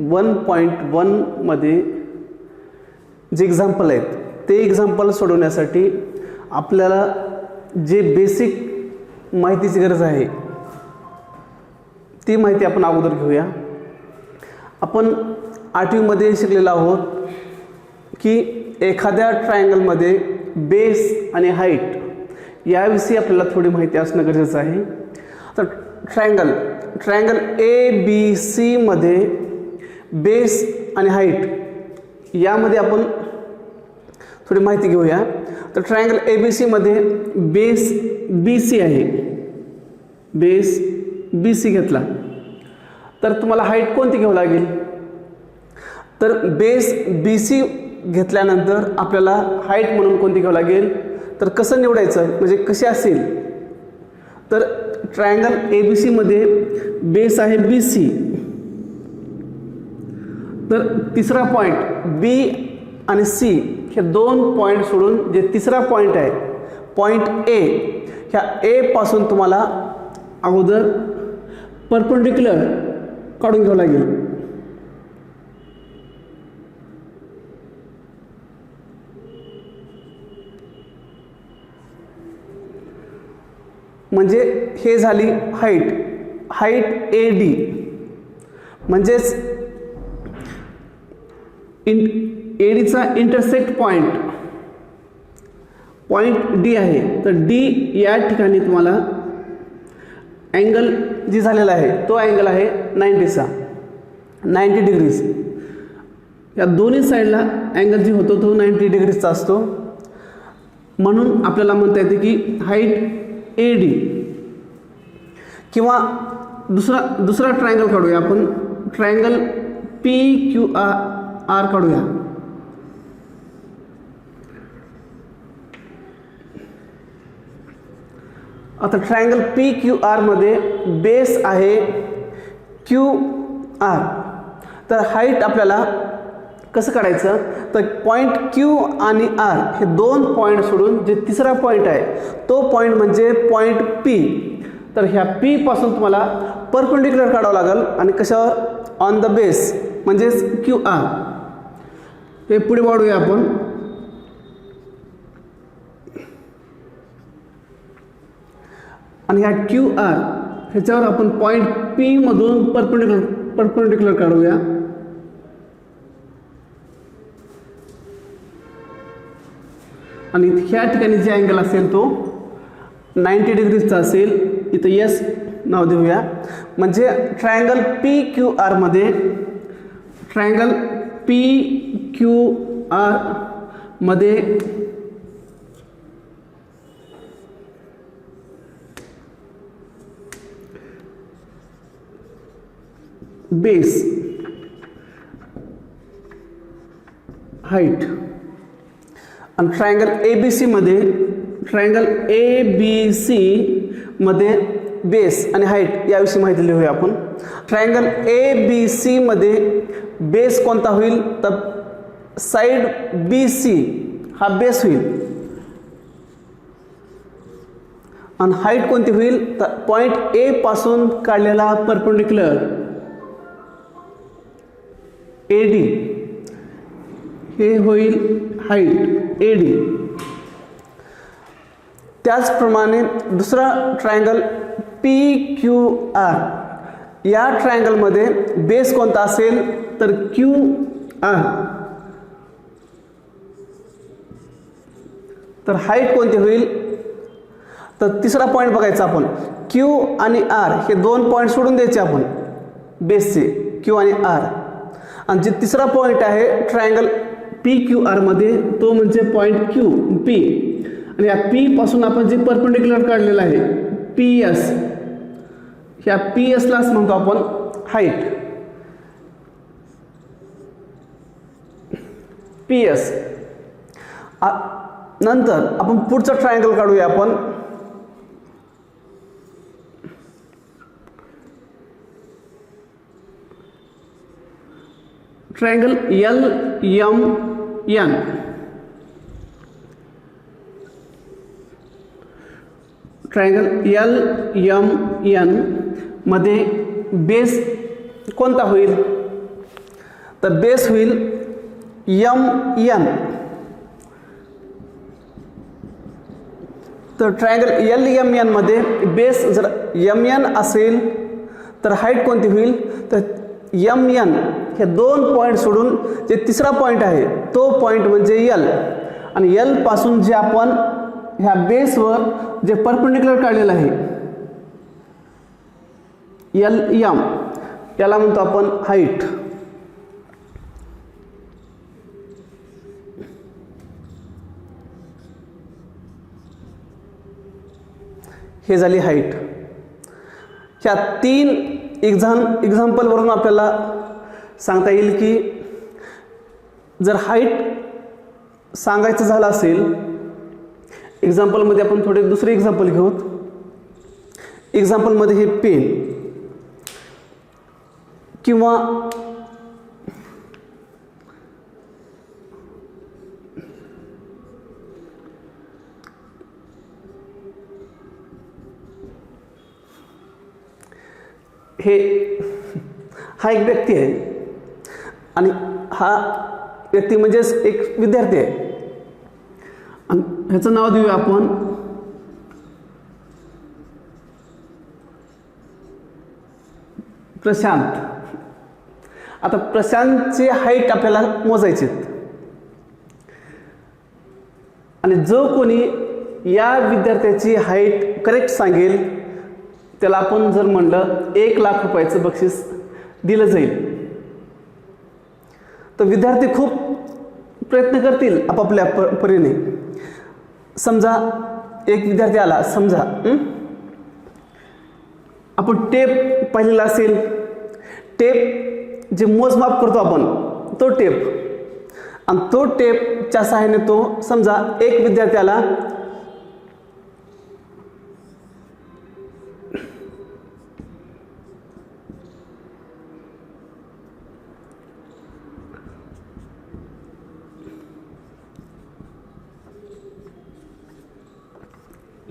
1.1 मध्ये जे एक्झाम्पल आहेत ते एक्झाम्पल सोडवण्यासाठी आपल्याला जे बेसिक माहितीची गरज आहे ती माहिती आपण अगोदर घेऊया. आपण 8वीमध्ये शिकलेलो आहोत की एखाद्या ट्रायंगलमध्ये बेस आणि हाईट याविषयी आपल्याला थोडी माहिती असणं गरजेचं आहे. तर ट्रायंगल ABC मध्ये बेस आणि हाईट यामध्ये आपण थोडी माहिती घेऊया. तर ट्रायंगल ABC मध्ये बेस BC आहे. बेस BC घेतला तर तुम्हाला हाईट कोणती घ्यावी लागेल. तर बेस BC घेतल्यानंतर आपल्याला हाईट म्हणून कोणती घ्यावी लागेल. तर कसं निवडायचं म्हणजे कशी असेल. तर ट्रायंगल ABC मध्ये बेस आहे BC. तर तिसरा पॉईंट B आणि C हे दोन पॉईंट सोडून जे तिसरा पॉईंट आहे पॉईंट A, ह्या A पासून तुम्हाला अगोदर परपेंडिक्युलर काढून घ्यावं लागेल. म्हणजे हे झाली हाईट AD. म्हणजेच ADचा इंटरसेक्ट पॉईंट D आहे. तर D या ठिकाणी तुम्हाला अँगल जी झालेला आहे तो अँगल आहे 90 डिग्रीज. या दोन्ही साईडला अँगल जी होतो तो 90 डिग्रीजचा असतो. म्हणून आपल्याला म्हणता येते की हाईट AD. किंवा दुसरा ट्रायंगल काढूया आपण. ट्रायंगल PQR काढूया. आता ट्रायंगल PQR मध्ये बेस आहे QR. तर हाईट आपल्याला कसं काढायचं. तर पॉईंट Q आणि R हे दोन पॉईंट सोडून जे तिसरा पॉईंट आहे तो पॉईंट म्हणजे पॉईंट P. तर ह्या P पासून तुम्हाला परपेंडिक्युलर काढावं लागेल. आणि कशावर ऑन द बेस म्हणजेच QR. हे पुढे वाढूया आपण. आणि ह्या QR ह्याच्यावर आपण पॉईंट P मधून परपेंडिक्युलर काढूया. आणि ह्या ठिकाणी जे अँगल असेल तो 90 डिग्रीजचा असेल. इथं यस नाव देऊया. म्हणजे ट्रायंगल PQR मध्ये बेस हाईट आणि ट्रायंगल ABC मध्ये बेस आणि हाईट याविषयी माहिती लिहूया आपण. ट्रायंगल ABC मध्ये बेस कोणता होईल. तर साइड BC हा बेस होईल. आणि हाईट कोणती होईल. तर पॉईंट A पासून काढलेला परपेंडिक्युलर AD हे होईल हाईट AD. त्याचप्रमाणे दुसरा ट्रायंगल PQR. या ट्रायंगलमध्ये बेस कोणता असेल तर QR. तर हाईट कोणती होईल. तर तिसरा पॉईंट बघायचा आपण. Q आणि R हे दोन पॉईंट सोडून द्यायचे आपण बेसचे Q आणि R. आणि जे तिसरा पॉईंट आहे ट्रायंगल PQR मध्ये तो म्हणजे पॉईंट P. आणि या P पासून आपण जे परपेंडिक्युलर काढलेलं आहे PS, ह्या PS लाच म्हणतो आपण हाईट. PS. नंतर आपण पुढचा ट्रायंगल काढूया आपण. Triangle LMN. ट्रायंगल LMN मध्ये बेस कोणता होईल. तर बेस होईल MN. तर ट्रायंगल LMN मध्ये बेस जर MN असेल तर हाईट कोणती होईल, तर MN हे 2 पॉईंट सोडून जे तिसरा पॉईंट आहे तो पॉईंट म्हणजे L, आणि L पासून जे आपण ह्या बेसवर जे परपेंडिक्युलर काढलेलं आहे LM, याला म्हणतो आपण हाईट. हे झाली हाईट. ह्या 3 एक्झाम्पलवरून आपल्याला सांगता येईल की जर हाईट सांगायचं झालं असेल, एक्झाम्पलमध्ये आपण थोडे दुसरे एक्झाम्पल घेऊ. एक्झाम्पलमध्ये हे पेन किंवा हा एक व्यक्ती आहे आणि हा व्यक्ती म्हणजेच एक विद्यार्थी आहे, आणि ह्याचं नाव देऊया आपण प्रशांत. आता प्रशांतची हाईट आपल्याला मोजायची, आणि जो कोणी या विद्यार्थ्याची हाईट करेक्ट सांगेल त्याला आपण जर म्हणलं 1,00,000 रुपयाचं बक्षीस दिलं जाईल. तर विद्यार्थी खूप प्रयत्न करतील आपापल्या परीने. समजा एक विद्यार्थी आला, समजा आपण टेप पाहिलेला असेल, टेप जे मोजमाप करतो आपण तो टेप, आणि तो टेपच्या सहाय्याने तो समजा एक विद्यार्थी आला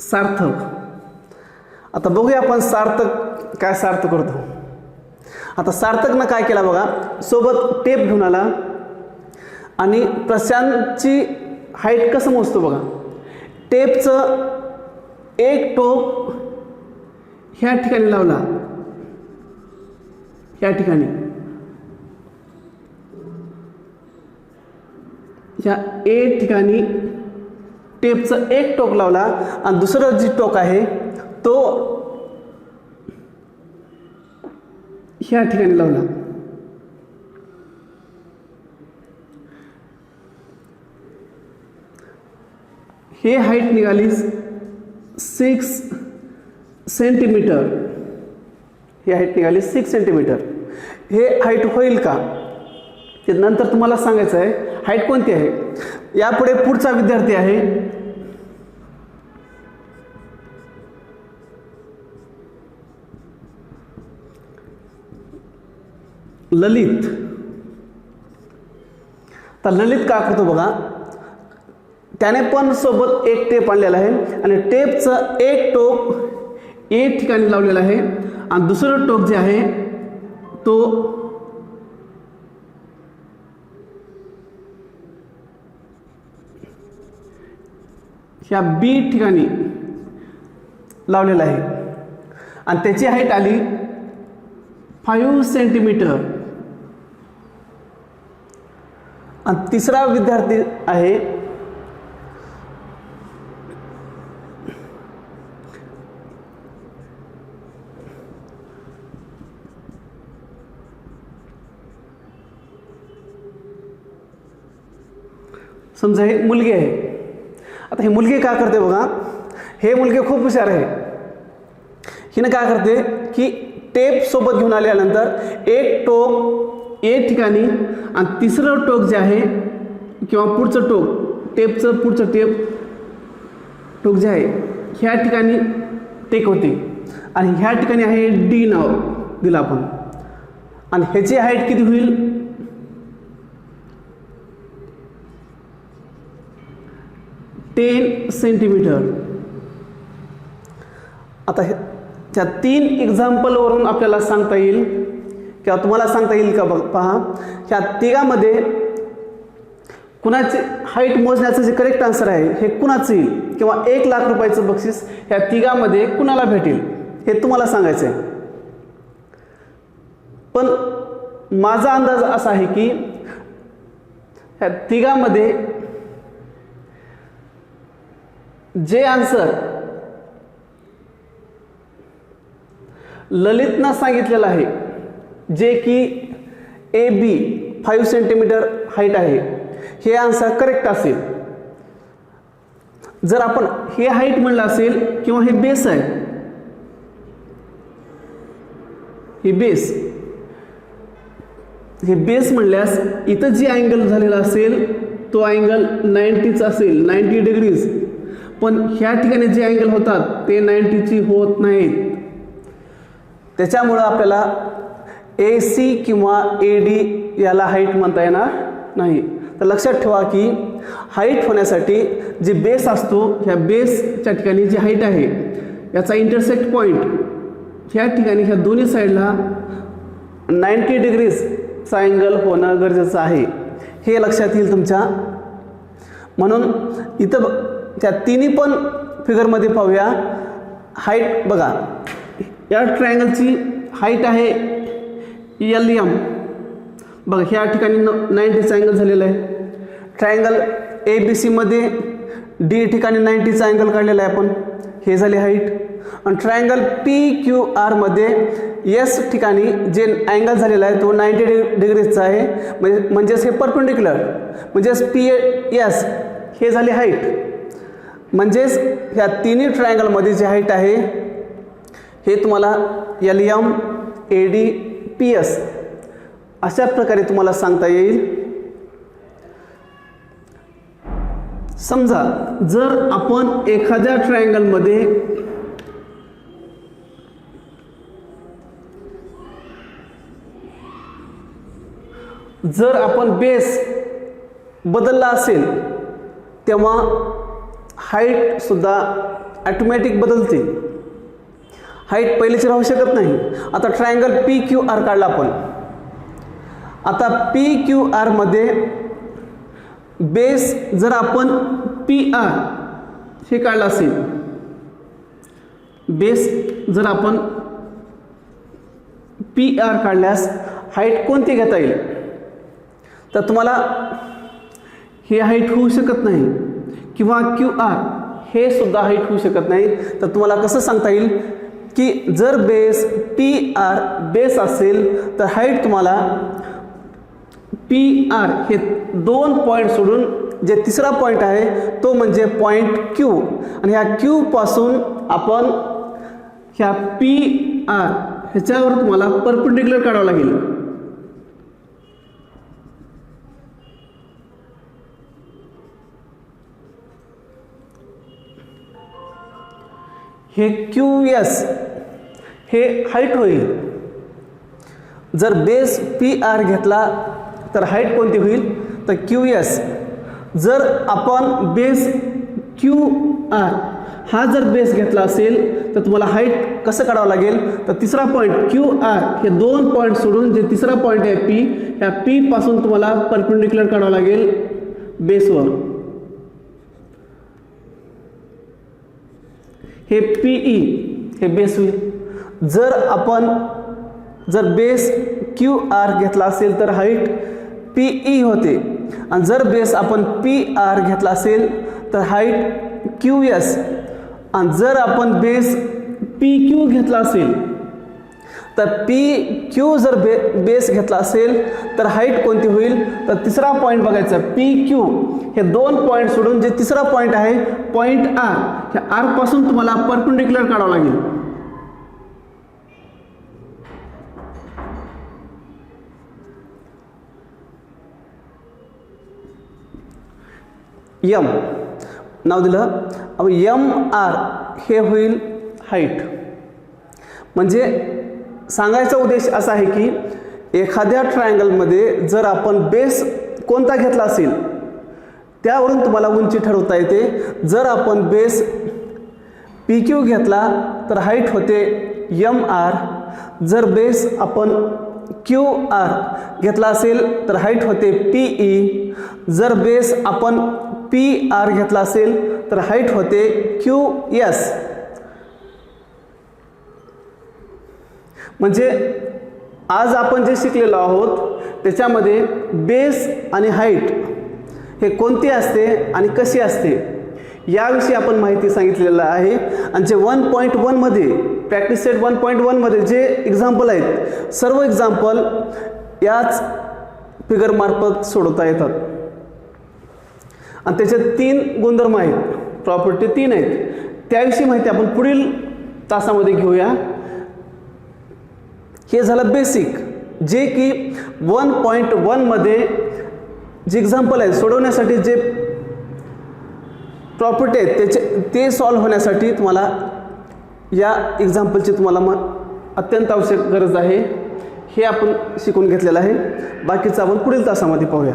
सार्थक. आता बघूया आपण सार्थक काय सार्थ करतो. आता सार्थकनं काय केला बघा, सोबत टेप घेऊन आला आणि प्रशांतची हाईट कसं मोजतो बघा. टेपचं एक टोक ह्या ठिकाणी लावला, ह्या ठिकाणी ह्या ए ठिकाणी टेपचं एक टोक लावला, आणि दुसरं जी टोक आहे तो ह्या ठिकाणी लावला. हे हाईट निघाली 6 सेंटीमीटर. ही हाईट निघाली 6 सेंटीमीटर. हे हाईट होईल का ते नंतर तुम्हाला सांगायचं आहे. हाईट कोणती आहे. यापुढे पुढचा विद्यार्थी आहे ललित. तर ललित काय करतो बघा, त्याने पण सोबत एक टेप आणलेला आहे, आणि टेपचं एक टोक ए ठिकाणी लावलेलं आहे, आणि दुसरं टोक जे आहे तो ह्या बी ठिकाणी लावलेला आहे, आणि त्याची हाईट आली 5 सेंटीमीटर. आणि तिसरा विद्यार्थी आहे समजा हे मुलगी आहे. आता ही मुलगी काय करते बघा, हे मुलगी खूप हुशार आहे. हिनं काय करते की टेप सोबत घेऊन आल्यानंतर एक टोक ए ठिकाणी, आणि तिसरं टोक जे आहे किंवा पुढचं टोक टेपचं पुढचं टोक जे आहे ह्या ठिकाणी टेक होते, आणि ह्या ठिकाणी आहे डी नाव दिलं आपण, आणि ह्याची हाईट किती होईल 10 सेंटीमीटर. आता त्या 3 एक्झाम्पलवरून आपल्याला सांगता येईल किंवा तुम्हाला सांगता येईल का बघ पहा, ह्या तिघामध्ये कुणाचे हाईट मोजण्याचं जे करेक्ट आन्सर आहे हे कुणाचं येईल किंवा 1,00,000 रुपयाचं बक्षीस ह्या तिघामध्ये कुणाला भेटेल हे तुम्हाला सांगायचं आहे. पण माझा अंदाज असा आहे की ह्या तिघामध्ये जे आन्सर ललितनं सांगितलेलं आहे, जे की AB 5 सेंटीमीटर हाईट आहे, हे आन्सर करेक्ट असेल. जर आपण हे हाईट म्हणलं असेल किंवा हे बेस आहे, हे बेस म्हणल्यास इथं जी अँगल झालेला असेल तो अँगल 90चा असेल, 90 डिग्रीज. पण ह्या ठिकाणी जे अँगल होतात ते 90ची होत नाहीत. त्याच्यामुळं आपल्याला AC किंवा AD याला हाईट म्हणता येणार नाही. तर लक्षात ठेवा की हाईट होण्यासाठी जे बेस असतो, ह्या बेसच्या ठिकाणी जी हाईट आहे याचा इंटरसेक्ट पॉईंट ह्या ठिकाणी ह्या दोन्ही साईडला 90 डिग्रीजचा अँगल होणं गरजेचं आहे. हे लक्षात येईल तुमच्या. म्हणून इथं त्या तिन्ही पण फिगरमध्ये पाहूया. हाईट बघा, या ट्रायंगलची हाईट आहे LM. बघा ह्या ठिकाणी 90चा अँगल झालेला आहे. ट्रायंगल ABC मध्ये D ठिकाणी 90चा अँगल काढलेला आहे आपण, हे झाले हाईट. आणि ट्रायंगल PQR मध्ये S ठिकाणी जे अँगल झालेला आहे तो 90 डिग्रीजचा आहे, म्हणजेच हे परपेंडिक्युलर, म्हणजेच PS हे झाले हाईट. म्हणजेच ह्या तिन्ही ट्रायंगलमध्ये जे हाईट आहे हे तुम्हाला LM AD PS अशा प्रकारे तुम्हाला सांगता येईल. समजा जर आपण एखाद्या ट्रायंगलमध्ये जर आपण बेस बदलला असेल तेव्हा हाईट सुद्धा ऑटोमॅटिक बदलते. हाईट पहिलीची राहू शकत नाही. आता ट्रायंगल PQR काढला आपण. आता PQR मध्ये बेस जर आपण PR हे काढला असेल, बेस जर आपण PR काढल्यास हाईट कोणती घेता येईल? तर तुम्हाला हे हाईट होऊ शकत नाही किंवा QR हे सुद्धा हाईट होऊ शकत नाही. तर तुम्हाला कसं सांगता येईल की जर बेस PR बेस असेल तर हाईट तुम्हाला PR हे 2 पॉईंट सोडून जे तिसरा पॉईंट आहे तो म्हणजे पॉईंट Q, आणि ह्या Q पासून आपण ह्या PR ह्याच्यावर तुम्हाला परपेंडिक्युलर काढावं लागेल. हे QS हे हाईट होईल. जर बेस PR घेतला तर हाईट कोणती होईल? तर QS. जर आपण बेस QR हा जर बेस घेतला असेल तर तुम्हाला हाईट कसं काढावं लागेल? तर तिसरा पॉईंट QR हे 2 पॉईंट सोडून जे तिसरा पॉईंट आहे P, ह्या P पासून तुम्हाला परपेंडिक्युलर काढावं लागेल बेसवर. हे PE हे बेस होईल. जर बेस QR घेतला असेल तर हाईट PE होते, आणि जर बेस आपण PR घेतला असेल तर हाईट QS, आणि जर आपण बेस PQ घेतला असेल तर PQ जर बेस घेतला असेल तर हाईट कोणती होईल? तर तिसरा पॉईंट बघायचा PQ हे 2 पॉईंट सोडून जे तिसरा पॉईंट आहे पॉईंट R, ह्या R पासून तुम्हाला परपेंडिक्युलर काढावं लागेल. M नाव दिलं. अब MR हे होईल हाईट. म्हणजे सांगायचा उद्देश असा आहे की एखाद्या ट्रायंगलमध्ये जर आपण बेस कोणता घेतला असेल त्यावरून तुम्हाला उंची ठरवता येते. जर आपण बेस PQ घेतला तर हाईट होते MR. जर बेस आपण क्यू आर घेतला असेल तर हाईट होते पी ई. जर बेस आपण पी आर घेतला असेल तर हाईट होते क्यू एस. म्हणजे आज आपण जे शिकलेलो आहोत त्याच्यामध्ये बेस आणि हाईट हे कोणती असते आणि कशी असते याविषयी आपण माहिती सांगितलेलं आहे. आणि जे 1.1 मध्ये प्रॅक्टिस सेट 1.1 मध्ये जे एक्झाम्पल आहेत सर्व एक्झाम्पल याच फिगर मार्फत सोडवता येतात. आणि त्याचे 3 गुणधर्म आहेत, प्रॉपर्टी 3 आहेत. त्याविषयी माहिती आपण पुढील तासामध्ये घेऊया. हे झालं बेसिक, जे की 1.1 मध्ये जे एक्झाम्पल आहेत सोडवण्यासाठी जे प्रॉपर्टी आहेत ते सॉल्व्ह होण्यासाठी तुम्हाला या एक्झाम्पलची अत्यंत आवश्यक गरज आहे. हे आपण शिकून घेतलेलं आहे. बाकीचं आपण पुढील तासामध्ये पाहूया.